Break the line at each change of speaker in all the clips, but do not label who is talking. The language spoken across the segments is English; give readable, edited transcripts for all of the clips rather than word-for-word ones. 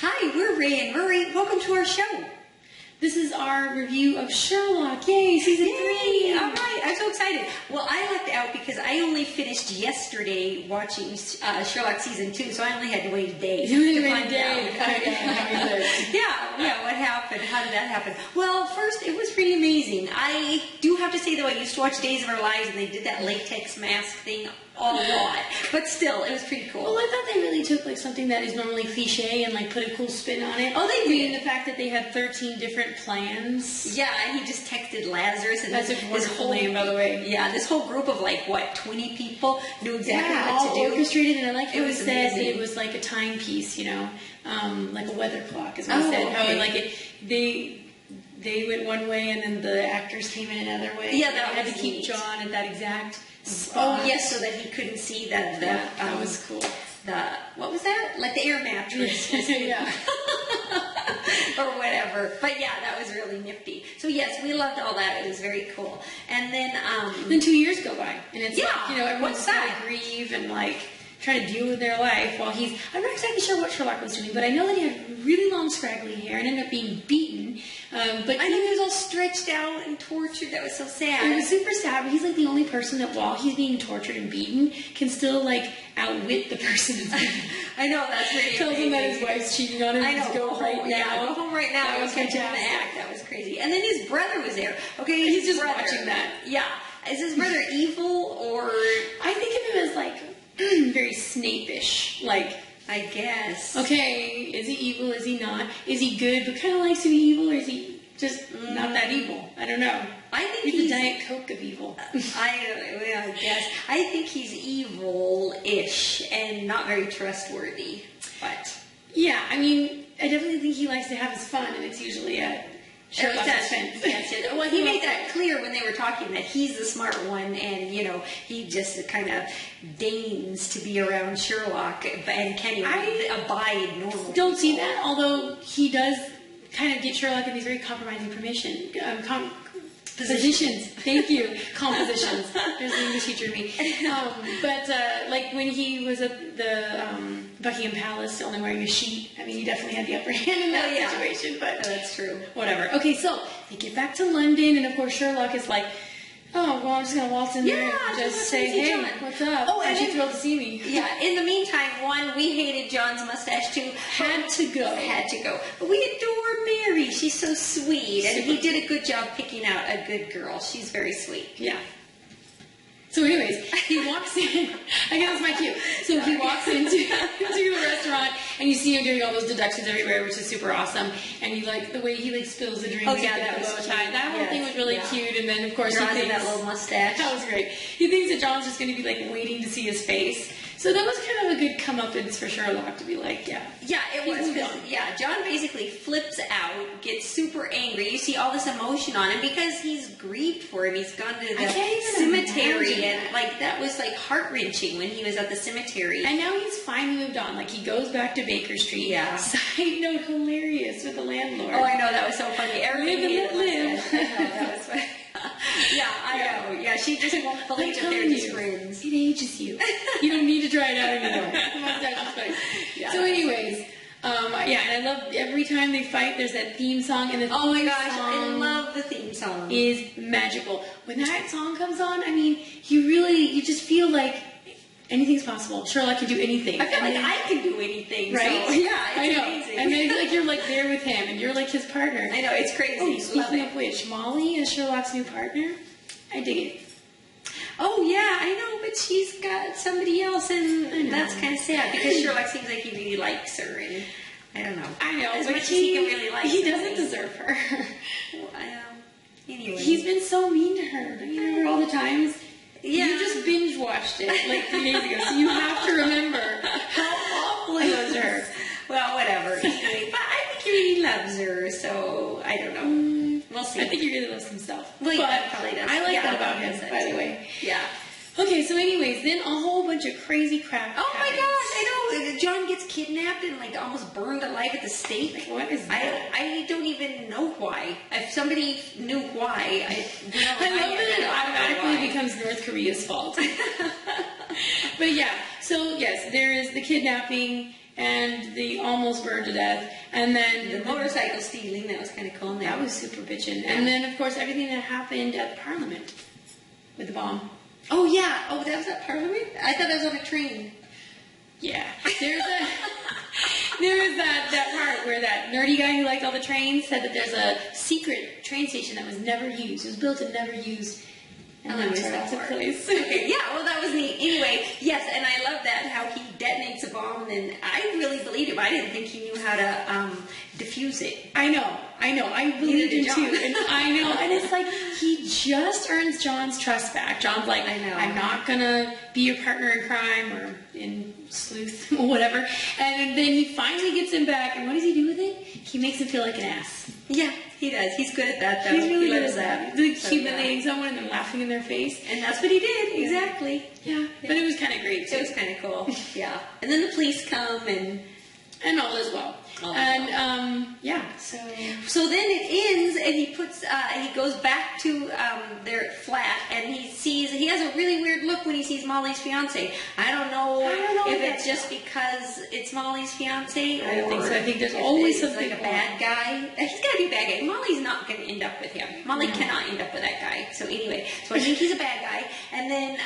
Hi, we're Ray and Murray. Welcome to our show.
This is our review of Sherlock. Yay, season 3.
All right, I'm so excited. Well, I left out because I only finished yesterday watching Sherlock season 2, so I only had to wait a day to find out. Yeah, what happened? How did that happen? Well, first, it was pretty amazing. I do have to say, though, I used to watch Days of Our Lives, and they did that latex mask thing a lot. But still, it was pretty cool.
Well, I thought they really took like something that is normally cliche and like put a cool spin on it.
Oh, they did.
The fact that they had 13 different plans.
Yeah, and he just texted Lazarus. And
that's a wonderful name, by the way.
Yeah, this whole group of 20 people knew exactly what to do.
Orchestrated, and I like how
it was
said
amazing.
It was like a timepiece, like a weather clock, is what he said.
Okay.
How like they went one way, and then the actors came in another way.
Yeah,
that
had
to keep
neat.
John at that exact spot.
Oh, yes, so that he couldn't see that.
That was cool.
What was that? Like the air mattress.
Yeah.
Or whatever. But yeah, that was really nifty. So yes, we loved all that. It was very cool. And then
2 years go by, and it's everyone's got
that?
to grieve and try to deal with their life while I'm not exactly sure what Sherlock was doing, but I know that he had really long scraggly hair and ended up being beaten. But
I know he was all stretched out and tortured. That was so sad.
It was super sad, but he's like the only person that while he's being tortured and beaten can still outwit the person that's being
I know, that's really
tells him that his wife's cheating on him.
I know,
go home right now.
Yeah, go home right now.
That was
fantastic.
fantastic.
That was crazy. And then his brother was there. Okay,
he's just
brother.
watching that.
Yeah. Is his brother evil or?
I think of him as very Snape-ish,
I guess.
Okay, is he evil? Is he not? Is he good but kind of likes to be evil, or is he just not that evil? I don't know.
I think
he's the Diet Coke of evil.
I guess. I think he's evil-ish and not very trustworthy. But
yeah, I mean, I definitely think he likes to have his fun, and it's usually at Sherlock's expense.
Yes. Well, he made that clear when they were talking that he's the smart one, and he just kind of deigns to be around Sherlock and can't even abide normal.
Don't see that, although he does kind of get Sherlock in these very compromising positions. Thank you. Compositions. There's the English teacher in me. But when he was at the Buckingham Palace, only wearing a sheet, I mean, he definitely had the upper hand in that situation. But
that's true.
Whatever. Okay, so they get back to London, and of course Sherlock is like, oh, well, I'm just going to waltz in there and just say, hey, John. What's up?
Oh,
and she's thrilled to see me.
Yeah, in the meantime, we hated John's mustache too.
Had to go.
But we adore Mary. She's so sweet. And he did a good job picking out a good girl. She's very sweet.
Yeah. So anyways, he walks in. I guess that's my cue. So he walks into the restaurant, and you see him doing all those deductions everywhere, which is super awesome. And you like the way he spills the drinks.
Oh yeah, that was
bow tie. That whole thing was really cute. And then of course he thinks
that little mustache.
That was great. He thinks that John's just going to be waiting to see his face. So that was kind of a good comeuppance for Sherlock to be
yeah, it was. Yeah, John basically flips out, gets super angry. You see all this emotion on him because he's grieved for him. He's gone to the cemetery, and that was heart-wrenching when he was at the cemetery.
And now he's finally moved on. He goes back to Baker Street.
Yeah.
Side note, hilarious with the landlord.
Oh, I know, that was so funny. Everybody
live.
That was funny. Yeah, I know. Yeah, she just won't believe that they're his friends.
It ages you. You don't need to try it out anymore. Yeah. So anyways, and I love every time they fight, there's that theme song. And
oh my gosh, I love the theme song.
Is magical. When that song comes on, I mean, you just feel like anything's possible. Sherlock can do anything.
I feel I can do anything.
Right?
So, yeah,
I know.
Amazing.
And then you're there with him, and you're his partner.
I know, it's crazy.
Oh, speaking of which, Molly is Sherlock's new partner. I dig it.
Oh yeah, I know, but she's got somebody else, and that's kind of sad because Sherlock seems like he really likes her, and I don't know.
I know,
as
but
much as he can really like.
He doesn't deserve her.
Well, anyway,
he's been so mean to her. Don't you remember all the times?
Yeah.
You just binge watched it 3 days ago, so you have to remember how awful he was to her.
Well, whatever. Anyway, but I think he really loves her, so I don't know. We'll see.
I think he really loves himself.
Well, yeah, probably does.
I like that about him, by the way.
Yeah.
Okay, so anyways, then a whole bunch of crazy crap
Oh my gosh, I know. John gets kidnapped and almost burned alive at the stake.
What is that?
I don't even know why. If somebody knew why,
I love that it automatically becomes North Korea's fault. But yeah, so yes, there is the kidnapping, and they almost burned to death. And then
the motorcycle stealing, that was kind of cool.
That was super bitchin'. Yeah. And then, of course, everything that happened at Parliament with the bomb.
Oh, yeah. Oh, that was at Parliament? I thought that was on a train.
Yeah. There was that part where that nerdy guy who liked all the trains said that there's a secret train station that was never used. It was built and never used. And that's where that took place.
Okay, yeah, well, that was neat. Anyway, yes, and I love that, how he detonates a bomb, and I really believed him. I didn't think he knew how to defuse it.
I know. I believed him too. And I know. And it's like, he just earns John's trust back. John's like,
I know.
I'm not going to be your partner in crime or in sleuth or whatever. And then he finally gets him back. And what does he do with it? He makes him feel like an ass.
Yeah, he does. He's good at that, though.
He's really good
loves
at that. Like humiliating someone and then laughing in their face.
And that's what he did, exactly.
Yeah. But it was kind of great, too.
It was kind of cool, yeah. And then the police come
and all is well. Yeah,
so then it ends, and he goes back to their flat, and he has a really weird look when he sees Molly's fiance. I don't know if it's just because it's Molly's fiance.
I don't think so. I think there's always something
like a bad guy. He's got to be a bad guy. Molly's not going to end up with him. Molly cannot end up with that guy. So anyway, so I think he's a bad guy. And then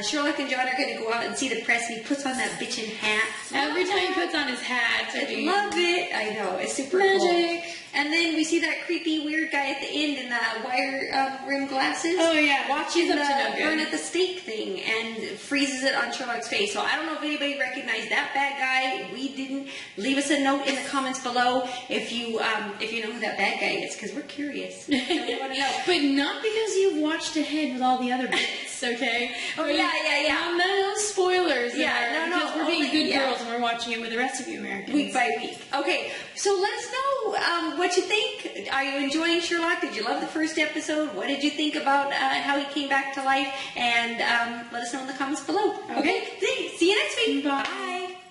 Sherlock and John are going to go out and see the press, and he puts on that bitchin' hat.
Every time he puts on his hat,
I love it. I know, it's super
magic.
Cool. And then we see that creepy weird guy at the end in the wire rim glasses.
Oh yeah,
watching the burn at the stake thing and freezes it on Sherlock's face. So I don't know if anybody recognized that bad guy. We didn't. Leave us a note in the comments below if you know who that bad guy is, because we're curious. We want to know.
But not because you've watched ahead with all the other bits, okay?
Oh yeah.
No spoilers.
Yeah, no.
Because we're being good girls and we're watching it with the rest of you Americans.
Week by week. Okay, so let us know what you think. Are you enjoying Sherlock? Did you love the first episode? What did you think about how he came back to life? And let us know in the comments below. Okay? See you next week.
Bye.
Bye.